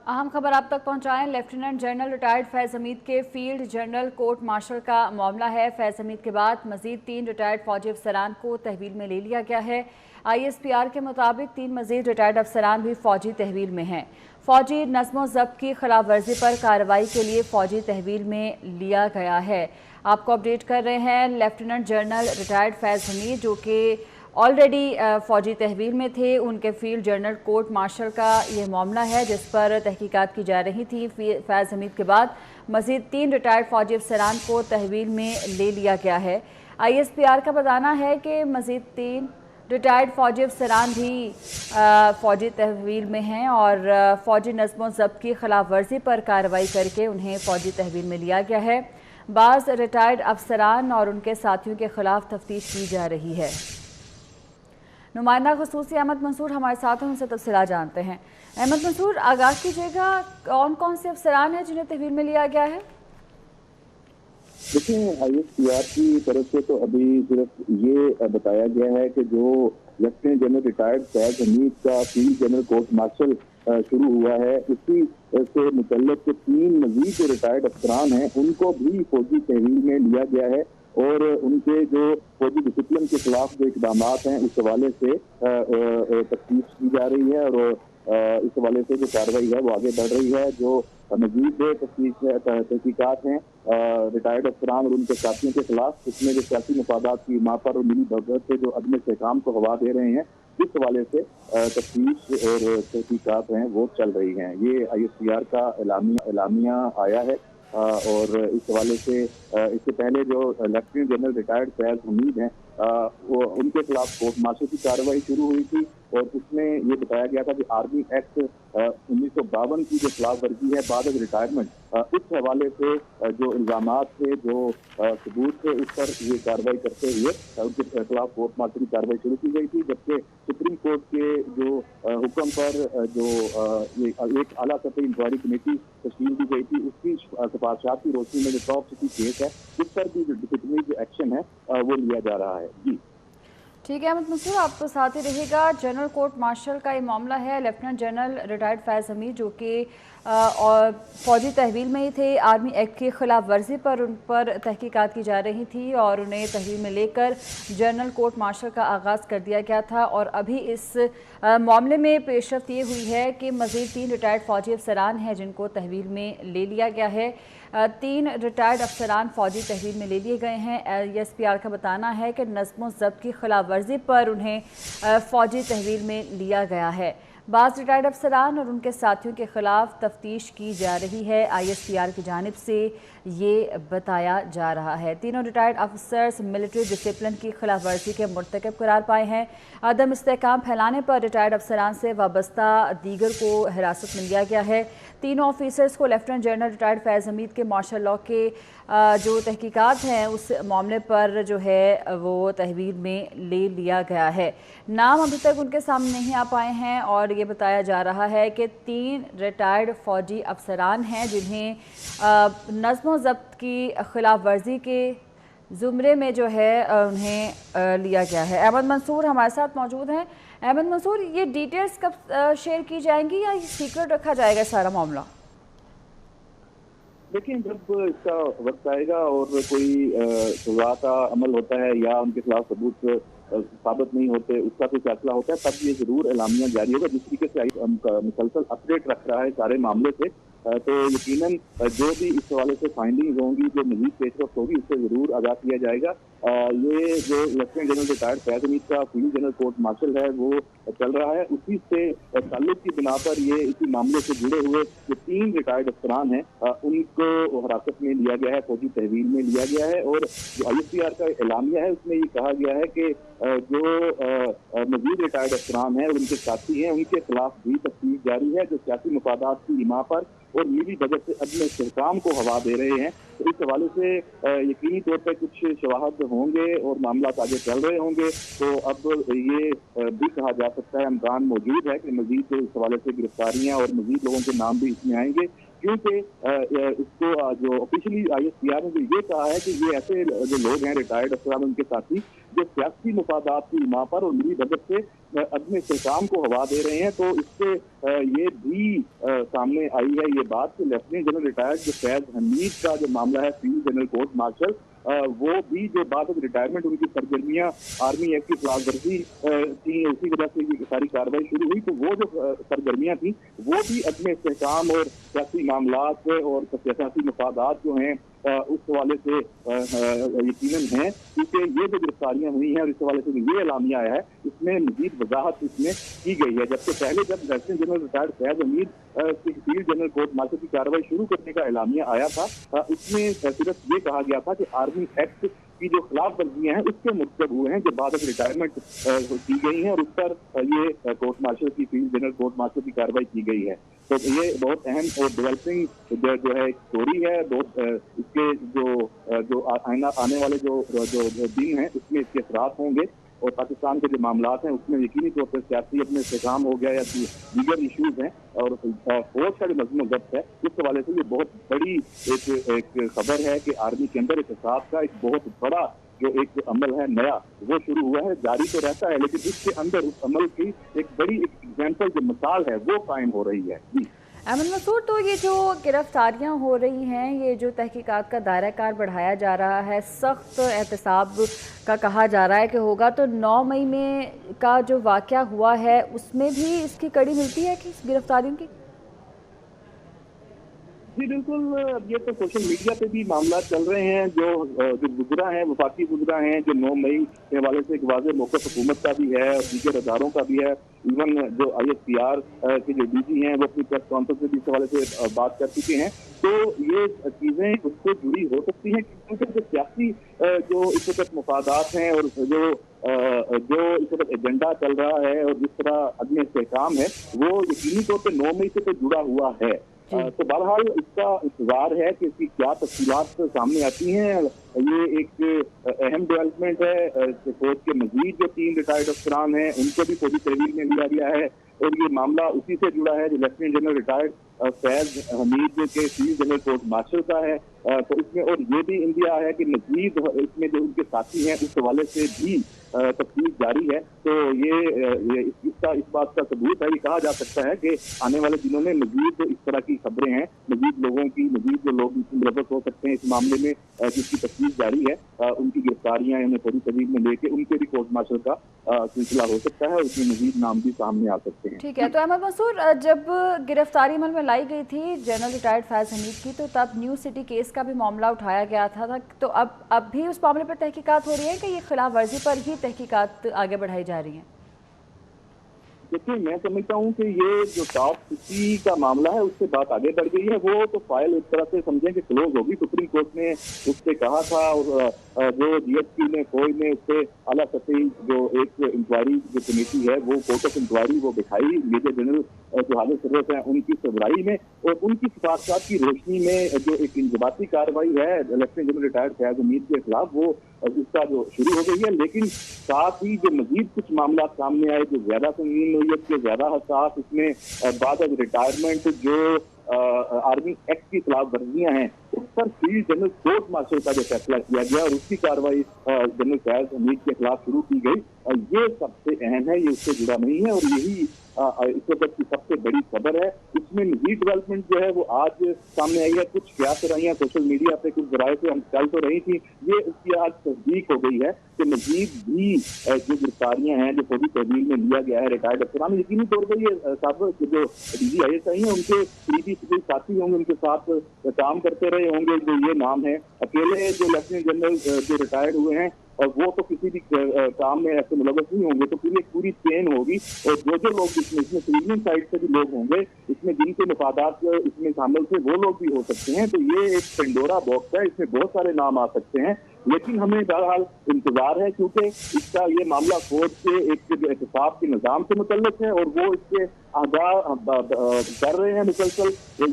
अहम खबर आप तक पहुंचाएं। लेफ्टिनेंट जनरल रिटायर्ड फैज़ हमीद के फील्ड जनरल कोर्ट मार्शल का मामला है। फैज़ हमीद के बाद मजीद 3 रिटायर्ड फौजी अफसरान को तहवील में ले लिया गया है। ISPR के मुताबिक 3 मजीद रिटायर्ड अफसरान भी फौजी तहवील में हैं। फौजी नज़्म व ज़ब्त की खिलाफ वर्जी पर कार्रवाई के लिए फौजी तहवील में लिया गया है। आपको अपडेट कर रहे हैं लेफ्टिनेंट जनरल रिटायर्ड फैज़ हमीद, जो कि ऑलरेडी फ़ौजी तहवील में थे। उनके फील्ड जनरल कोर्ट मार्शल का ये मामला है जिस पर तहकीकात की जा रही थी। फैज़ हमीद के बाद मज़ीद 3 रिटायर्ड फ़ौजी अफसरान को तहवील में ले लिया गया है। ISPR का बताना है कि मज़ीद 3 रिटायर्ड फ़ौजी अफसरान भी फ़ौजी तहवील में हैं और फ़ौजी नज़्म व ज़ब्त की खिलाफ वर्जी पर कार्रवाई करके उन्हें फ़ौजी तहवील में लिया गया है। बाज़ रिटायर्ड अफसरान और उनके साथियों के खिलाफ तफ्तीश की जा रही है। नुमाइंदा खसूसी अहमद मंसूर हमारे साथ हैं, उनसे तफसीलात जानते हैं। अहमद मंसूर, आगाज़ कीजिएगा, कौन कौन से अफसरान हैं जिन्हें तहवील में लिया गया है? देखिए, ISPR की तरफ से तो अभी सिर्फ ये बताया गया है कि जो लेफ्टिनेंट जनरल रिटायर्ड फैज़ हमीद का फील्ड जनरल कोर्ट मार्शल शुरू हुआ है, उसी से मुतल्लिक 3 मजीद जो रिटायर्ड अफसरान हैं उनको भी फौजी तहवील में लिया गया है और उनके जो फौजी डिसिप्लिन के खिलाफ जो इकदाम हैं उस हवाले से तफ्तीश की जा रही है और इस हवाले से जो कार्रवाई है वो आगे बढ़ रही है। जो मजीद तहकीकात हैं रिटायर्ड अफसरान और उनके साथियों के खिलाफ, उसमें जो सियासी मफादात की माँ पर और मिली भगत से जो अदम इस्तेहकाम को हवा दे रहे हैं, इस हवाले से तफ्तीश और तहकीकात हैं वो चल रही हैं। ये ISPR का एलामिया आया है और इस हवाले से इससे पहले जो लेफ्टिनेंट जनरल रिटायर्ड फैज़ हमीद हैं वो उनके खिलाफ कोर्ट मार्शल की कार्रवाई शुरू हुई थी और उसमें ये बताया गया था कि आर्मी एक्ट 1952 की जो खिलाफ वर्जी है बाद रिटायरमेंट, उस हवाले से जो इल्जामात थे, जो सबूत थे, उस पर ये कार्रवाई करते हुए उनके खिलाफ कोर्ट मार्शल की कार्रवाई शुरू की गई थी। जबकि सुप्रीम कोर्ट के जो हुक्म पर जो एक आला सतही इंक्वायरी कमेटी तश्कील दी गई थी, उसकी सिफारिशात की रोशनी में जो टॉप सिटी केस है उस पर भी जो डिसिप्लिनरी जो एक्शन है वो लिया जा रहा है। जी ठीक है अहमद मंसूर, आप तो साथ ही रहिएगा। जनरल कोर्ट मार्शल का ये मामला है। लेफ्टिनेंट जनरल रिटायर्ड फैज़ हमीद जो कि फ़ौजी तहवील में ही थे, आर्मी एक्ट की खिलाफ वर्जी पर उन पर तहकीकात की जा रही थी और उन्हें तहवील में लेकर जनरल कोर्ट मार्शल का आगाज़ कर दिया गया था। और अभी इस मामले में पेशरफ्त ये हुई है कि मज़ीद 3 रिटायर्ड फ़ौजी अफसरान हैं जिनको तहवील में ले लिया गया है। 3 रिटायर्ड अफसरान फ़ौजी तहवील में ले लिए गए हैं। ISPR का बताना है कि नज़्म व ज़ब्त की खिलाफ वर्जी पर उन्हें फ़ौजी तहवील में लिया गया है। बाज़ रिटायर्ड अफसरान और उनके साथियों के खिलाफ तफ्तीश की जा रही है। ISPR की जानिब से ये बताया जा रहा है। तीनों रिटायर्ड अफसर्स मिलिट्री डिसिप्लिन की खिलाफ वर्जी के मुर्तकब करार पाए हैं। अदम इस्तेहकाम फैलाने पर रिटायर्ड अफसरान से वाबस्ता दीगर को हिरासत में लिया गया है। तीनों ऑफिसर्स को लेफ्टिनेंट जनरल रिटायर्ड फैज़ हमीद के मार्शल लॉ के जो तहकीकात हैं उस मामले पर जो है वो तहवील में ले लिया गया है। नाम अभी तक उनके सामने नहीं आ पाए हैं और ये बताया जा रहा है कि 3 रिटायर्ड फ़ौजी अफसरान हैं जिन्हें नज़्म व ज़ब्त की खिलाफ वर्जी के ज़ुमरे में जो है उन्हें लिया गया है। अहमद मंसूर हमारे साथ मौजूद हैं। अहमद मंसूर, ये डिटेल्स कब शेयर की जाएंगी या सीक्रेट रखा जाएगा सारा मामला? देखिए, जब इसका वक्त आएगा और कोई सजा का अमल होता है या उनके खिलाफ सबूत साबित नहीं होते, उसका कोई फैसला होता है, तब ये जरूर एलामिया जारी होगा। जिस तरीके से मुसलसल अपडेट रख रहा है सारे मामले से, तो यकीनन जो भी इस हवाले से फाइंडिंग होंगी, जो मजीद पेशरफ होगी, उससे जरूर आगाह किया जाएगा। ये जो लेफ्टिनेंट जनरल रिटायर्ड फैज़ हमीद का फील्ड जनरल कोर्ट मार्शल है वो चल रहा है, उसी से ताल्लुक की बिना पर ये इसी मामले से जुड़े हुए जो 3 रिटायर्ड अफसरान हैं उनको हिरासत में लिया गया है, फौजी तहवील में लिया गया है। और जो ISPR का एलामिया है उसमें ये कहा गया है कि जो मजीद रिटायर्ड अफसरान हैं और उनके साथी हैं उनके खिलाफ भी तफ्तीश जारी है, जो सियासी मफादात की इमा पर और मिली बजट से अदम इस्तेहकाम को हवा दे रहे हैं। तो इस हवाले से यकीनी तौर पर कुछ शवाहद होंगे और मामला आगे चल रहे होंगे। तो अब ये भी कहा जा सकता है, इम्कान मौजूद है कि मजीद इस हवाले से गिरफ्तारियां और मजीद लोगों के नाम भी इसमें आएंगे, क्योंकि इसको जो ऑफिशियली ISPR ने ये कहा है कि ये ऐसे जो लोग हैं रिटायर्ड अफसरान उनके साथी जो सियासी मफादात की बिना पर और मिली भगत से अदम इस्तेहकाम को हवा दे रहे हैं। तो इससे ये भी सामने आई है ये बात कि लेफ्टिनेंट जनरल रिटायर्ड जो फैज हमीद का जो मामला है फील्ड जनरल कोर्ट मार्शल, वो भी जो बाद रिटायरमेंट उनकी सरगर्मियां आर्मी एक्ट की खिलाफ वर्जी थी, उसी वजह से ये सारी कार्रवाई शुरू हुई। तो वो जो सरगर्मियां थी वो भी अदम इस्तेहकाम और सियासी मामलात और सियासी मफादात जो हैं उस हवाले से यकीनन है, क्योंकि ये जो गिरफ्तारियां हुई हैं और इस हवाले से ये एलामिया आया है इसमें मजीद वजाहत इसमें की गई है। जबकि पहले जब lieutenant general retired Faiz Hameed field general court martial की कार्रवाई शुरू करने का एलामिया आया था, इसमें सिर्फ ये कहा गया था कि आर्मी एक्ट की जो खिलाफ वर्जियां हैं उसके मुस्तब हुए हैं जो बाद रिटायरमेंट की गई हैं और उस पर ये कोर्ट मार्शल की फील्ड जनरल कोर्ट मार्शल की कार्रवाई की गई है। तो ये बहुत अहम और डेवलपिंग जो है स्टोरी है। इसके जो आने वाले जो दिन हैं उसमें इसके असरात होंगे और पाकिस्तान के जो मामलात हैं उसमें यकीनी तौर पर सियासी अपने इस्तेहकाम हो गया या दीगर इशूज हैं और फौज का जो नज़्म ज़ब्त है उस हवाले से ये बहुत बड़ी एक खबर है कि आर्मी के अंदर एहतसाब का एक बहुत बड़ा जो एक अमल है नया वो शुरू हुआ है, जारी तो रहता है लेकिन इसके अंदर उस अमल की एक बड़ी एग्जाम्पल जो मिसाल है वो कायम हो रही है। जी अहमद मसूद, तो ये जो गिरफ्तारियां हो रही हैं, ये जो तहकीकात का दायरा कार बढ़ाया जा रहा है, सख्त एहतसाब का कहा जा रहा है कि होगा, तो 9 मई में का जो वाक़या हुआ है उसमें भी इसकी कड़ी मिलती है कि गिरफ्तारियों की? जी बिल्कुल, ये तो सोशल मीडिया पे भी मामला चल रहे हैं जो गुजरा है, वफाकी गुजरा है, जो 9 मई के हवाले से एक वाज़ेह मौक़िफ़ हुकूमत का भी है और दीगर अदारों का भी है। इवन जो ISPR के जो DG हैं वो अपनी प्रेस कॉन्फ्रेंस में भी इस हवाले से बात कर चुके हैं। तो ये चीज़ें उससे जुड़ी हो सकती हैं क्योंकि जो सियासी जो इस वक्त मफादात हैं और जो इस वक्त एजेंडा चल रहा है और जिस तरह अदम इस्तेहकाम है वो यकीनी तौर पर 9 मई से तो जुड़ा हुआ है। तो बहरहाल इसका इंतजार है कि इसकी क्या तफसीलात सामने आती हैं। ये एक अहम डेवलपमेंट है। फौज के मजीद जो 3 रिटायर्ड अफसरान हैं उनको भी फौजी तहवील में लिया गया है और ये मामला उसी से जुड़ा है जो lieutenant general retired Faiz Hamid के फील्ड जनरल कोर्ट मार्शल का है। तो इसमें और ये भी इंडिया है कि मजीद इसमें जो उनके साथी हैं उस हवाले से भी तफ्तीश जारी है। तो ये इस बात का सबूत है, ये कहा जा सकता है कि आने वाले दिनों में मजीद इस तरह की खबरें हैं, मजीद लोगों की मजीद जो लोग मुलव्वस हो सकते हैं इस मामले में जिसकी तफ्तीश जारी है, उनकी गिरफ्तारियां उन्हें फौजी तहवील में लेके उनके भी कोर्ट मार्शल का सिलसिला हो सकता है और उसमें मजीद नाम भी सामने आ सकते हैं। ठीक है, तो अहमद मसूद, जब गिरफ्तारी अमल में लाई गई थी जनरल रिटायर्ड फैज हमीद की तो तब न्यू सिटी केस का भी मामला उठाया गया था। तो अब भी उस मामले पर तहकीकात हो रही है कि ये खिलाफ वर्जी पर ही तहकीकात आगे बढ़ाई जा रही है? देखिए, मैं समझता हूँ कि ये जो टॉप सिटी का मामला है उससे बात आगे बढ़ गई है। वो तो फाइल एक तरह से समझें कि क्लोज होगी। सुप्रीम कोर्ट ने उससे कहा था और जो DSP ने फौज ने उससे आला सतही जो एक इंक्वायरी जो कमेटी है वो कोर्ट ऑफ इंक्वायरी वो दिखाई मेजर जनरल जो हाजिर सर्वस हैं उनकी सरबराही में और उनकी सिफारिशात की रोशनी में जो एक इंजबाती कार्रवाई है lieutenant general retired Faiz Hamid के खिलाफ वो उसका जो शुरू हो गई है। लेकिन साथ ही जो मजीद कुछ मामला सामने आए जो ज्यादा संगीन नोयत के ज्यादा हसास, इसमें बाद रिटायरमेंट जो आर्मी एक्ट की खिलाफ वर्जियां हैं उस पर फील्ड जनरल कोर्ट मार्शल का जो फैसला किया गया और उसकी कार्रवाई जनरल फैज हमीद के खिलाफ शुरू की गई, ये सबसे अहम है, ये उससे जुड़ा नहीं है और यही इस वक्त की सबसे बड़ी खबर है। इसमें मजीद डेवलपमेंट जो है वो आज सामने आई है। कुछ क्यास रही सोशल मीडिया पे, कुछ जराये से हम चल तो रही थी, ये उसकी आज तस्दीक हो गई है कि मजीद भी जो गिरफ्तारियां हैं जो फौजी तहवील में लिया गया है रिटायर्ड अफसरान, यकीनी तौर पर ये साबित जो DG ISI हैं उनके करीबी साथी होंगे, उनके साथ काम करते रहे होंगे, जो ये नाम है। अकेले जो लेफ्टिनेंट जनरल जो रिटायर्ड हुए हैं और वो तो किसी भी काम में ऐसे मुलव्वस नहीं होंगे, तो पूरी एक पूरी चेन होगी और जो लोग इसमें सिविलियन साइड से भी लोग होंगे, इसमें जिनके मफादात इसमें शामिल थे वो लोग भी हो सकते हैं। तो ये एक पेंडोरा बॉक्स है, इसमें बहुत सारे नाम आ सकते हैं। लेकिन हमें बहरहाल इंतजार है क्योंकि इसका ये मामला फौज के एक एहतसाब के निज़ाम से मुतल्लिक है और वो इससे आगाह कर रहे हैं मुसलसल।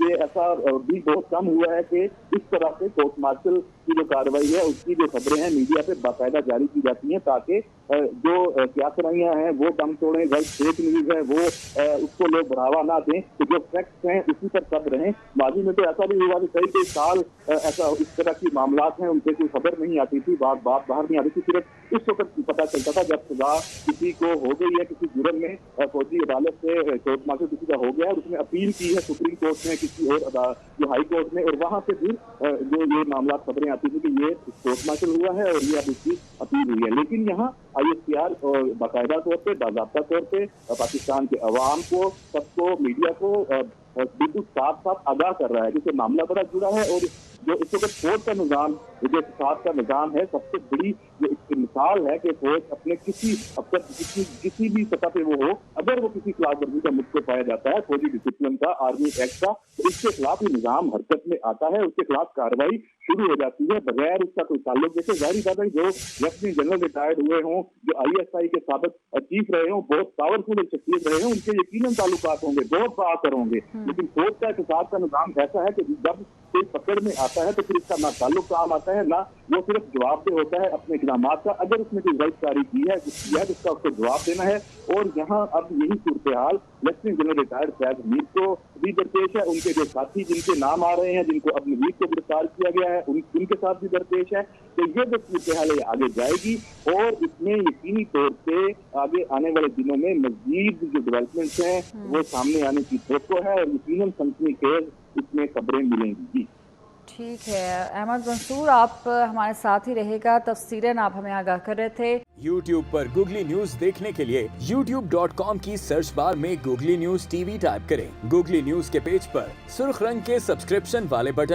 ये ऐसा भी बहुत कम हुआ है कि इस तरह से कोर्ट मार्शल की जो कार्रवाई है उसकी जो खबरें हैं मीडिया पे बाकायदा जारी की जाती हैं ताकि जो क्यासराइयां हैं वो दम तोड़ें, गलत फेक न्यूज है वो उसको लोग बढ़ावा ना दें, तो जो फैक्ट्स हैं उसी पर सब रहें। माजी में तो ऐसा भी हुआ कि कई साल ऐसा इस तरह की मामलात हैं उनसे कोई खबर नहीं आती थी, बात बाहर नहीं आती थी, सिर्फ इस वक्त पता चलता था जब सजा किसी को हो गई है किसी जुर्म में, फौजी अदालत से कोर्ट मार्शल किसी का हो गया है और उसने अपील की है सुप्रीम कोर्ट में किसी और जो हाई कोर्ट में, और वहां से फिर जो ये मामला खबरें आती थी कि ये कोर्ट मार्शल हुआ है और ये अब इसकी अपील हुई है। लेकिन यहाँ ISPR बाकायदा तौर पे बाज़ाब्ता तौर पे पाकिस्तान के अवाम को, सबको, मीडिया को बिल्कुल साफ साफ आगाह कर रहा है, जिससे मामला बड़ा जुड़ा है। और जो इस वक्त फौज का निज़ाम, जो साथ का निज़ाम है, सबसे बड़ी जो इसकी मिसाल है कि फौज अपने किसी अफसर किसी भी सतह पे वो हो, अगर वो किसी खिलाफ वर्जी का मुद्दा पाया जाता है, फौजी डिसिप्लिन का, आर्मी एक्ट का, तो इसके खिलाफ ही निज़ाम हरकत में आता है, उसके खिलाफ कार्रवाई शुरू हो जाती है बगैर उसका कोई ताल्लुक। जैसे जाहिर बात है जो लेफ्टिनेंट जनरल रिटायर्ड हुए हों, जो ISI के साबित चीफ रहे हों, बहुत पावरफुल शख्सियत रहे हों, उनके यकीनन ताल्लुकात होंगे, बहुत बाअसर होंगे। लेकिन फौज का एहतसाब का निज़ाम ऐसा है कि जब कोई पकड़ में आता है तो फिर इसका ना ताल्लुक काम आता है, ना वो सिर्फ जवाबदेह होता है अपने इक़दाम का। अगर उसने कोई गलतकारी की है जिसका उसको जवाब देना है। और यहाँ अब यही सूरत हाल lieutenant general retired Faiz Hameed को भी दरपेश है, उनके जो साथी जिनके नाम आ रहे हैं, जिनको अब नवीद को गिरफ्तार किया गया है, उनके साथ भी दरपेश है। तो ये जो सूरत हाल है आगे जाएगी और इसमें यकीनी तौर पे आगे आने वाले दिनों में मजीद जो डेवलपमेंट्स हैं वो सामने आने की तवक्को है और यकीनन सनसनीखेज इसमें खबरें मिलेंगी। जी ठीक है अहमद मंसूर, आप हमारे साथ ही रहेगा, तफसीलन आप हमें आगाह कर रहे थे। YouTube पर गूगली न्यूज देखने के लिए youtube.com की सर्च बार में गूगली न्यूज TV टाइप करें। गूगली न्यूज के पेज पर सुर्ख रंग के सब्सक्रिप्शन वाले बटन